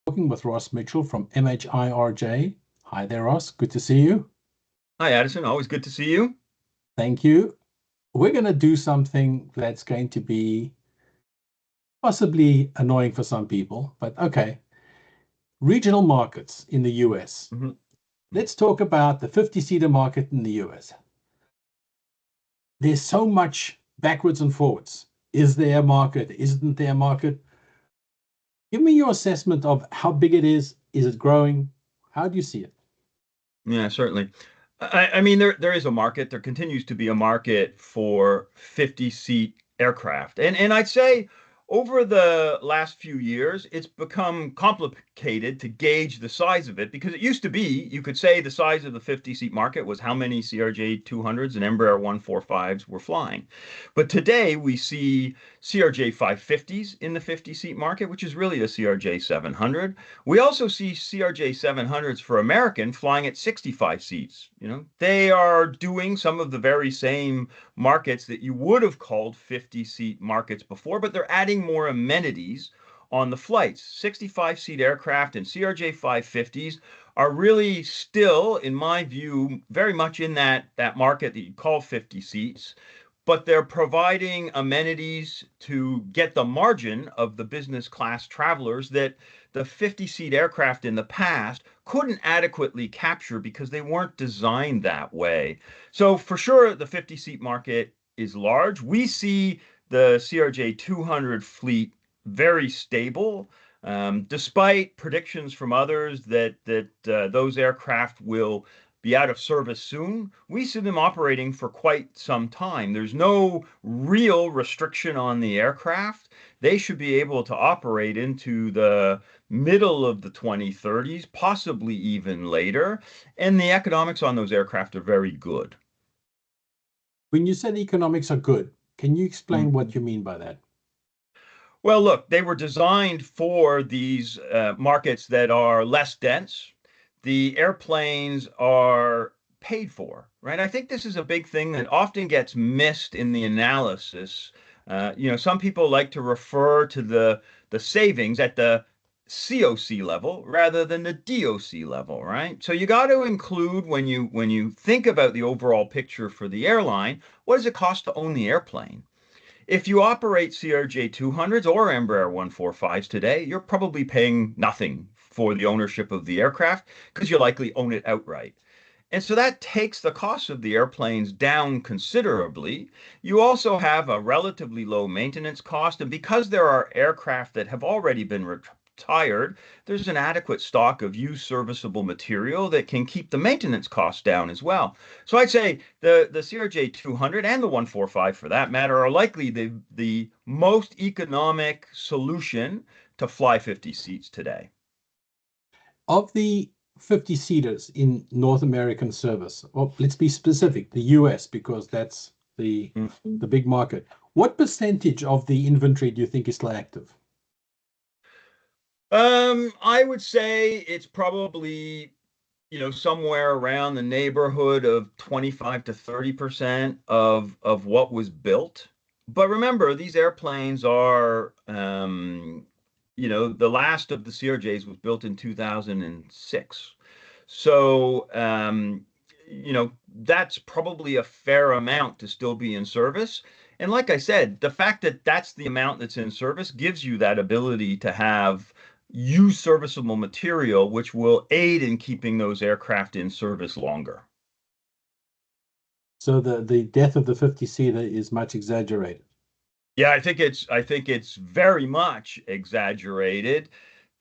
Talking with Ross Mitchell from MHIRJ. Hi there, Ross. Good to see you. Hi, Addison. Always good to see you. Thank you. We're going to do something that's going to be possibly annoying for some people, but okay. Regional markets in the US. Mhm. Let's talk about the 50-seater market in the US. There's so much backwards and forwards. Is there a market? Isn't there a market? Give me your assessment of how big it is. Is it growing? How do you see it? Yeah, certainly. I mean, there is a market. There continues to be a market for 50-seat aircraft, and I'd say over the last few years, it's become complicated to gauge the size of it because it used to be you could say the size of the 50-seat market was how many CRJ 200s and Embraer 145s were flying. But today we see CRJ 550s in the 50-seat market, which is really a CRJ 700. We also see CRJ 700s for American flying at 65 seats. They are doing some of the very same markets that you would have called 50-seat markets before, but they're adding more amenities on the flights. 65-seat aircraft and CRJ 550s are really still, in my view, very much in that market that you call 50 seats, but they're providing amenities to get the margin of the business class travelers that the 50-seat aircraft in the past couldn't adequately capture because they weren't designed that way. So for sure, the 50-seat market is large. We see the CRJ 200 fleet very stable, despite predictions from others that those aircraft will be out of service soon. We see them operating for quite some time. There's no real restriction on the aircraft. They should be able to operate into the middle of the 2030s, possibly even later. And the economics on those aircraft are very good. When you say the economics are good, can you explain Mm. what you mean by that? Well, look, they were designed for these markets that are less dense. The airplanes are paid for, right? I think this is a big thing that often gets missed in the analysis. Some people like to refer to the savings at the COC level rather than the DOC level, right? So you got to include when you think about the overall picture for the airline, what does it cost to own the airplane? If you operate CRJ 200s or Embraer 145s today, you're probably paying nothing for the ownership of the aircraft because you likely own it outright. And so that takes the cost of the airplanes down considerably. You also have a relatively low maintenance cost. And because there are aircraft that have already been retired, there's an adequate stock of used serviceable material that can keep the maintenance costs down as well. So I'd say the CRJ 200 and the 145 for that matter are likely the most economic solution to fly 50 seats today. Of the 50 seaters in North American service, well, let's be specific, the US, because that's the big market. What percentage of the inventory do you think is still active? I would say it's probably, somewhere around the neighborhood of 25 to 30% of what was built. But remember, these airplanes are, the last of the CRJs was built in 2006. So, that's probably a fair amount to still be in service. And like I said, the fact that that's the amount that's in service gives you that ability to have used serviceable material, which will aid in keeping those aircraft in service longer. So the death of the 50 seater is much exaggerated. Yeah, I think it's very much exaggerated.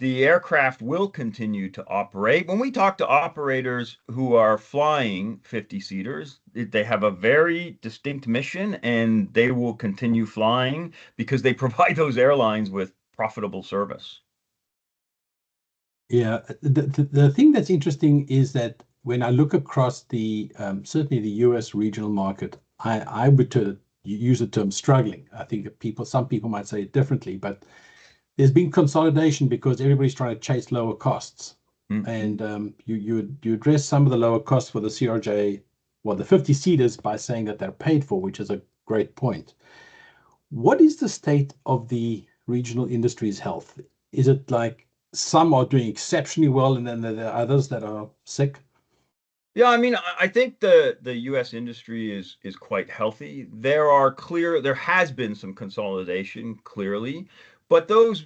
The aircraft will continue to operate. When we talk to operators who are flying 50 seaters, they have a very distinct mission and they will continue flying because they provide those airlines with profitable service. Yeah, the thing that's interesting is that when I look across the certainly the US regional market, I would use the term struggling. I think that some people might say it differently, but there's been consolidation because everybody's trying to chase lower costs. Mhm. And you address some of the lower costs for the CRJ, well, the 50 seaters by saying that they're paid for, which is a great point. What is the state of the regional industry's health? Is it like some are doing exceptionally well, and then there are others that are sick. Yeah, I mean, I think the U.S. industry is quite healthy. There has been some consolidation, clearly, but those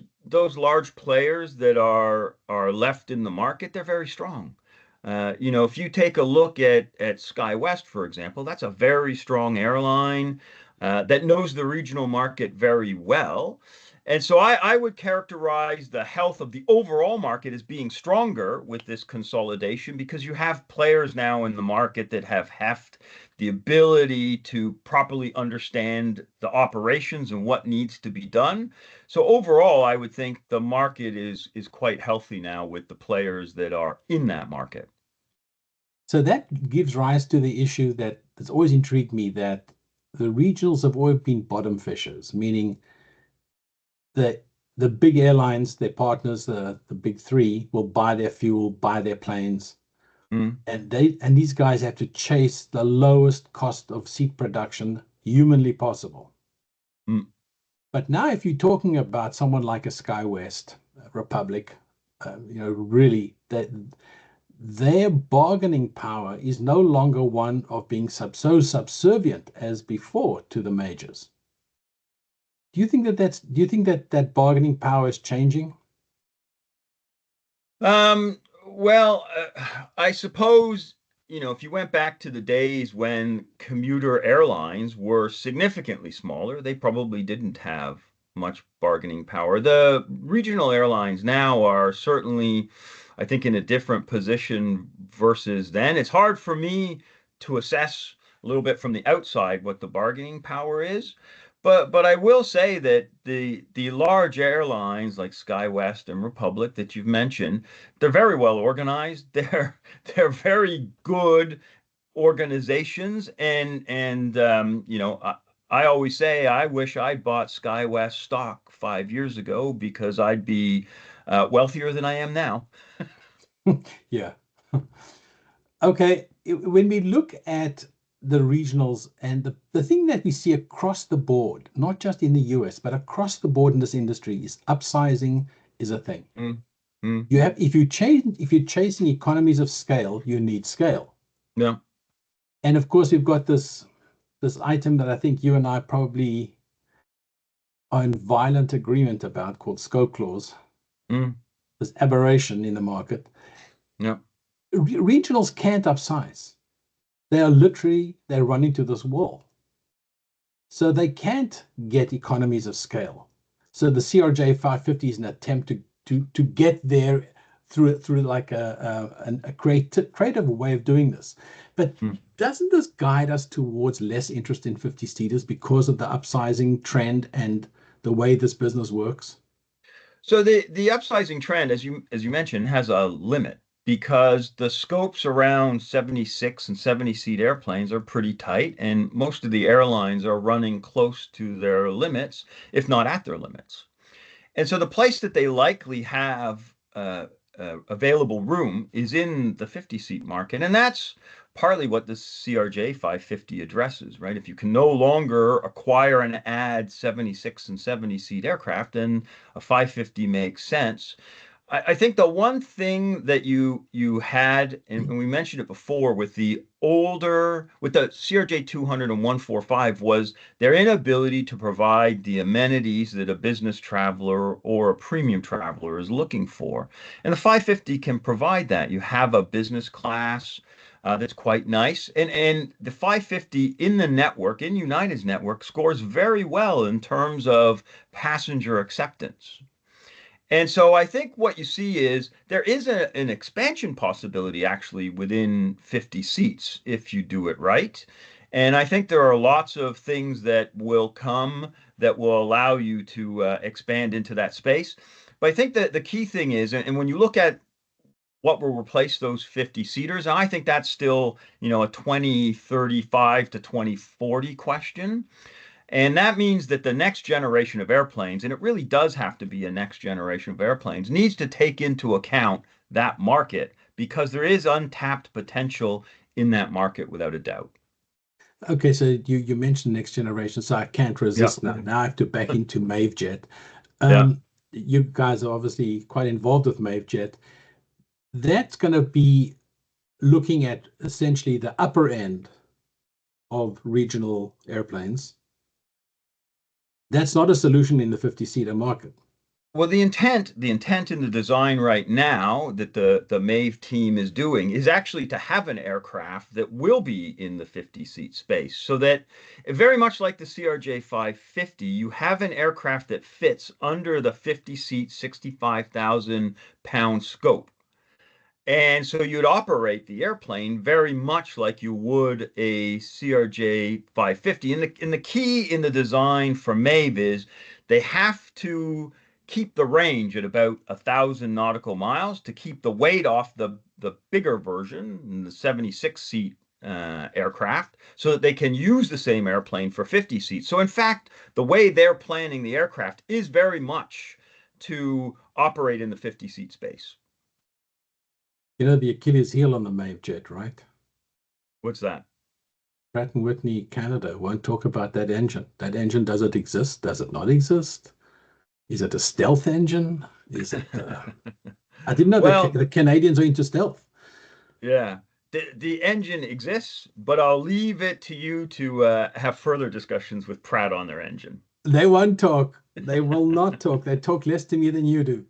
large players that are left in the market, they're very strong. If you take a look at SkyWest, for example, that's a very strong airline that knows the regional market very well. And so I would characterize the health of the overall market as being stronger with this consolidation because you have players now in the market that have heft, the ability to properly understand the operations and what needs to be done. So overall, I would think the market is quite healthy now with the players that are in that market. So that gives rise to the issue that has always intrigued me, that the regionals have always been bottom fishers, meaning the the big airlines, their partners, the big three, will buy their fuel, buy their planes, Mm, and these guys have to chase the lowest cost of seat production humanly possible. mm. But now, if you're talking about someone like a SkyWest, Republic, really that their bargaining power is no longer one of being so subservient as before to the majors. Do you think that that bargaining power is changing? Well, I suppose, if you went back to the days when commuter airlines were significantly smaller, they probably didn't have much bargaining power. The regional airlines now are certainly, I think, in a different position versus then. It's hard for me to assess a little bit from the outside what the bargaining power is. But I will say that the large airlines like SkyWest and Republic that you've mentioned, they're very well organized. They're very good organizations, and I always say I wish I bought SkyWest stock 5 years ago because I'd be wealthier than I am now. Yeah. Okay. When we look at the regionals, and the thing that we see across the board, not just in the US, but across the board in this industry, is upsizing is a thing. Mm, mm, You have, if you're chasing economies of scale, you need scale. yeah. And of course, we've got this item that I think you and I probably are in violent agreement about, called scope clause, Mm, this aberration in the market. yeah. Regionals can't upsize. They're running to this wall. So they can't get economies of scale. So the CRJ 550 is an attempt to get there through like a creative way of doing this. But Mm. doesn't this guide us towards less interest in 50 seaters because of the upsizing trend and the way this business works? So the upsizing trend, as you mentioned, has a limit because the scopes around 76 and 70 seat airplanes are pretty tight, and most of the airlines are running close to their limits, if not at their limits. And so the place that they likely have available room is in the 50 seat market. And that's partly what the CRJ 550 addresses, right? If you can no longer acquire and add 76 and 70 seat aircraft, then a 550 makes sense. I think the one thing that you had, and we mentioned it before with the CRJ 200 and 145, was their inability to provide the amenities that a business traveler or a premium traveler is looking for. And the 550 can provide that. You have a business class that's quite nice. And the 550 in the network, in United's network, scores very well in terms of passenger acceptance. And so I think what you see is there is an expansion possibility actually within 50 seats if you do it right. And I think there are lots of things that will come that will allow you to expand into that space. But I think that the key thing is, and when you look at what will replace those 50 seaters, I think that's still, a 2035 to 2040 question. And that means that the next generation of airplanes, and it really does have to be a next generation of airplanes, needs to take into account that market because there is untapped potential in that market without a doubt. Okay, so you mentioned next generation, so I can't Yeah, resist now. Now I have to back into MaveJet. yeah. Um, you guys are obviously quite involved with MaveJet. That's going to be looking at essentially the upper end of regional airplanes. That's not a solution in the 50-seater market. Well, the intent in the design right now that the Mave team is doing is actually to have an aircraft that will be in the 50-seat space, so that very much like the CRJ 550, you have an aircraft that fits under the 50-seat, 65,000 pound scope. And so you'd operate the airplane very much like you would a CRJ 550. And the key in the design for Maeve is they have to keep the range at about 1,000 nautical miles to keep the weight off the bigger version, the 76 seat aircraft, so that they can use the same airplane for 50 seats. So in fact, the way they're planning the aircraft is very much to operate in the 50 seat space. You know, the Achilles heel on the MaveJet, right? What's that? Pratt & Whitney Canada won't talk about that engine. That engine, does it exist? Does it not exist? Is it a stealth engine? Is it? I didn't know Well, the Canadians are into stealth. yeah. The engine exists, but I'll leave it to you to have further discussions with Pratt on their engine. They won't talk. They will not talk. They talk less to me than you do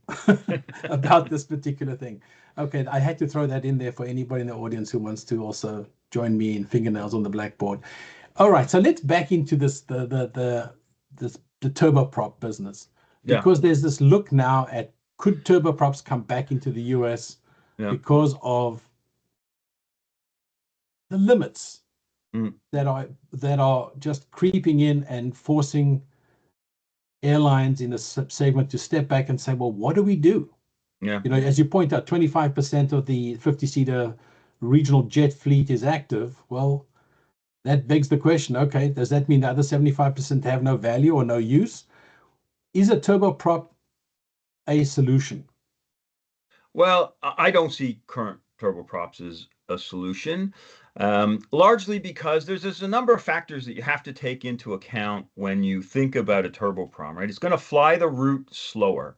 about this particular thing. Okay, I had to throw that in there for anybody in the audience who wants to also join me in fingernails on the blackboard. All right, so let's back into the turboprop business, Yeah, because there's this look now at, could turboprops come back into the US yeah. because of the limits Mm, that are just creeping in and forcing airlines in a segment to step back and say, well, what do we do? yeah. You know, as you point out, 25% of the 50-seater regional jet fleet is active. Well, that begs the question, okay, does that mean the other 75% have no value or no use? Is a turboprop a solution? Well, I don't see current turboprops as a solution, largely because there's a number of factors that you have to take into account when you think about a turboprop, right? It's going to fly the route slower.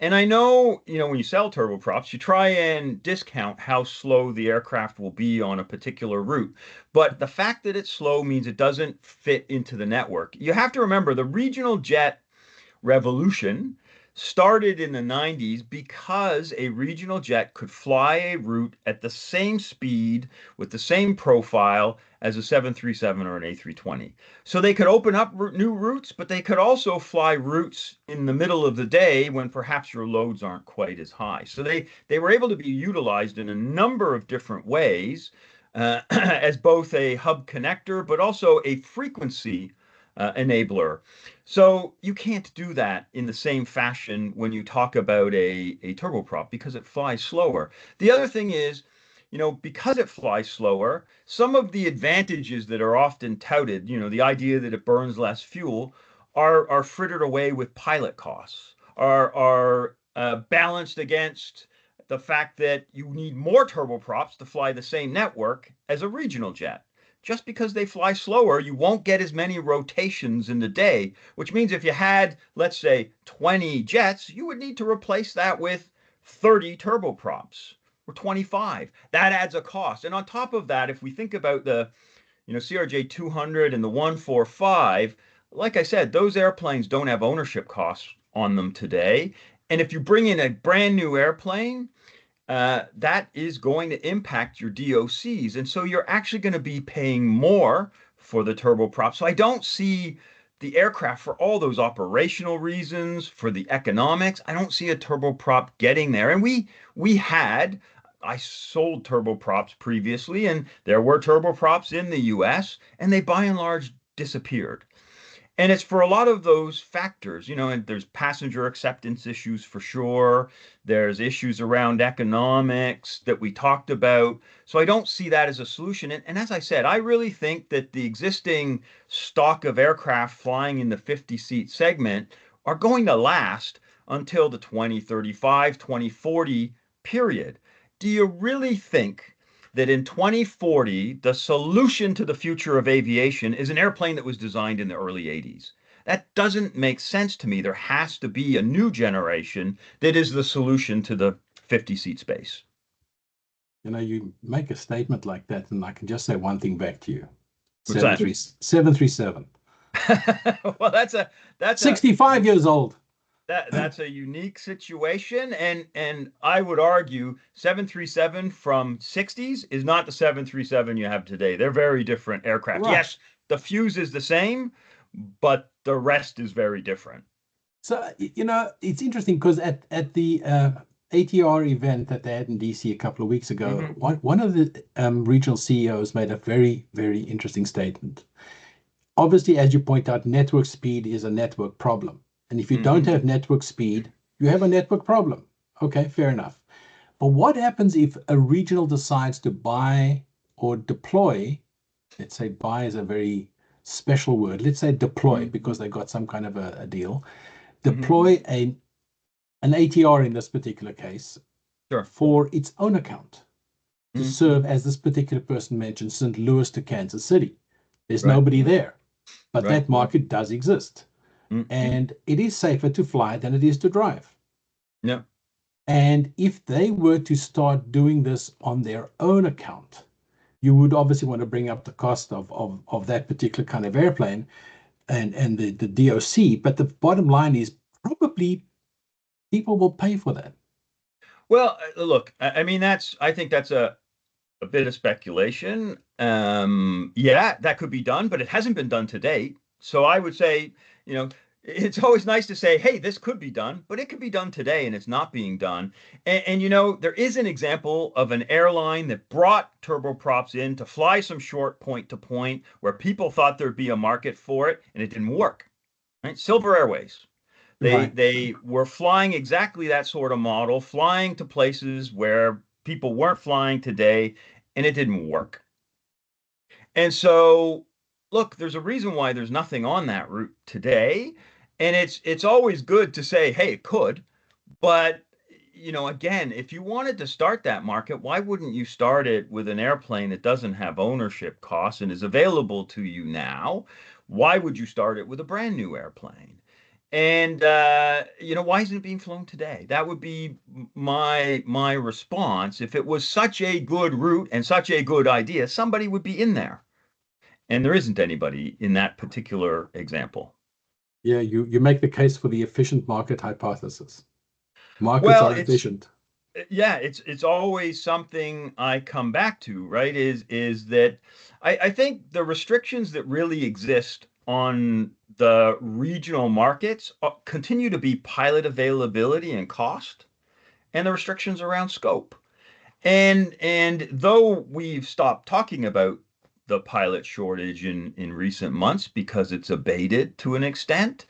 And I know, when you sell turboprops, you try and discount how slow the aircraft will be on a particular route. But the fact that it's slow means it doesn't fit into the network. You have to remember the regional jet revolution started in the 90s because a regional jet could fly a route at the same speed with the same profile as a 737 or an A320. So they could open up new routes, but they could also fly routes in the middle of the day when perhaps your loads aren't quite as high. So they were able to be utilized in a number of different ways as both a hub connector, but also a frequency enabler. So you can't do that in the same fashion when you talk about a turboprop because it flies slower. The other thing is, because it flies slower, some of the advantages that are often touted, the idea that it burns less fuel, are frittered away with pilot costs, are balanced against the fact that you need more turboprops to fly the same network as a regional jet. Just because they fly slower, you won't get as many rotations in the day, which means if you had, let's say, 20 jets, you would need to replace that with 30 turboprops or 25. That adds a cost. And on top of that, if we think about the, CRJ 200 and the 145, like I said, those airplanes don't have ownership costs on them today. And if you bring in a brand new airplane, that is going to impact your DOCs. And so you're actually going to be paying more for the turboprop. So I don't see the aircraft for all those operational reasons, for the economics. I don't see a turboprop getting there. And I sold turboprops previously, and there were turboprops in the US, and they by and large disappeared. And it's for a lot of those factors, and there's passenger acceptance issues for sure. There's issues around economics that we talked about. So I don't see that as a solution. And as I said, I really think that the existing stock of aircraft flying in the 50-seat segment are going to last until the 2035, 2040 period. Do you really think that in 2040, the solution to the future of aviation is an airplane that was designed in the early 80s? That doesn't make sense to me. There has to be a new generation that is the solution to the 50-seat space. You make a statement like that, and I can just say one thing back to you. What's that? 737. Well, that's a 65 years old. that's a unique situation, and I would argue 737 from 60s is not the 737 you have today. They're very different aircraft. Right. Yes, the fuse is the same, but the rest is very different. So, it's interesting because at the ATR event that they had in DC a couple of weeks ago, Hmm. one of the regional CEOs made a very, very interesting statement. Obviously, as you point out, network speed is a network problem. And if you don't Hmm. have network speed, you have a network problem. Okay, fair enough. But what happens if a regional decides to buy or deploy? Let's say buy is a very special word. Let's say deploy Hmm. because they got some kind of a deal. Hmm. Deploy an ATR in this particular case Sure. for its own account to Hmm. serve, as this particular person mentioned, St. Louis to Kansas City. There's Right. nobody there, but Right. that market does exist. Hmm. And it is safer to fly than it is to drive. Yeah. And if they were to start doing this on their own account, you would obviously want to bring up the cost of that particular kind of airplane and the DOC. But the bottom line is probably people will pay for that. Well, look, I mean, I think that's a bit of speculation. Yeah, that could be done, but it hasn't been done to date. So I would say, you know, it's always nice to say, hey, this could be done, but it could be done today and it's not being done. There is an example of an airline that brought turboprops in to fly some short point to point where people thought there'd be a market for it and it didn't work. Right? Silver Airways. They Right. they were flying exactly that sort of model, flying to places where people weren't flying today, and it didn't work. And so, look, there's a reason why there's nothing on that route today, and it's always good to say, hey, it could, but again, if you wanted to start that market, why wouldn't you start it with an airplane that doesn't have ownership costs and is available to you now? Why would you start it with a brand new airplane? And why isn't it being flown today? That would be my response. If it was such a good route and such a good idea, somebody would be in there. And there isn't anybody in that particular example. Yeah, you make the case for the efficient market hypothesis. Markets Well, are efficient. it's always something I come back to, right? Is that I think the restrictions that really exist on the regional markets continue to be pilot availability and cost, and the restrictions around scope. And though we've stopped talking about the pilot shortage in recent months because it's abated to an extent,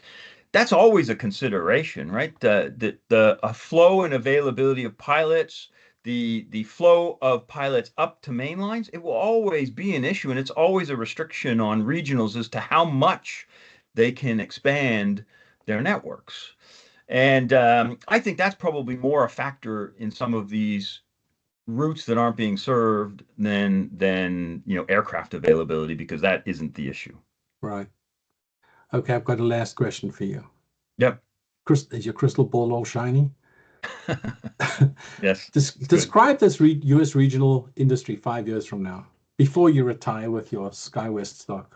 that's always a consideration, right? The flow and availability of pilots, the flow of pilots up to main lines, it will always be an issue, and it's always a restriction on regionals as to how much they can expand their networks. And I think that's probably more a factor in some of these routes that aren't being served than aircraft availability because that isn't the issue. Right. Okay, I've got a last question for you. Yep. Is your crystal ball all shiny? Yes, it's good. Describe this US regional industry 5 years from now, before you retire with your SkyWest stock.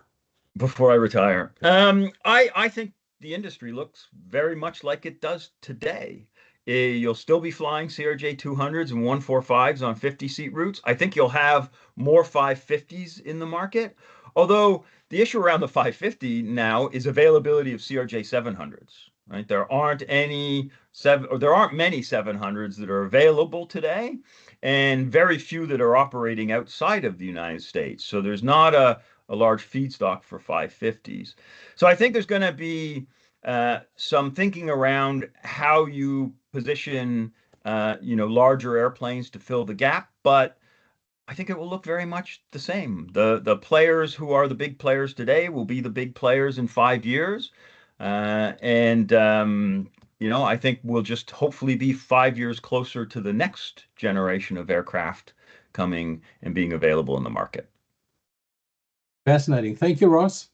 Before I retire, I think the industry looks very much like it does today. You'll still be flying CRJ 200s and 145s on 50-seat routes. I think you'll have more 550s in the market. Although the issue around the 550 now is availability of CRJ 700s, right? There aren't many 700s that are available today, and very few that are operating outside of the United States. So there's not a large feedstock for 550s. So I think there's going to be some thinking around how you position, larger airplanes to fill the gap, but I think it will look very much the same. The players who are the big players today will be the big players in 5 years, and I think we'll just hopefully be 5 years closer to the next generation of aircraft coming and being available in the market. Fascinating. Thank you, Ross.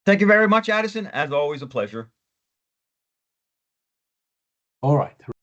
Thank you very much, Addison. As always, a pleasure. All right.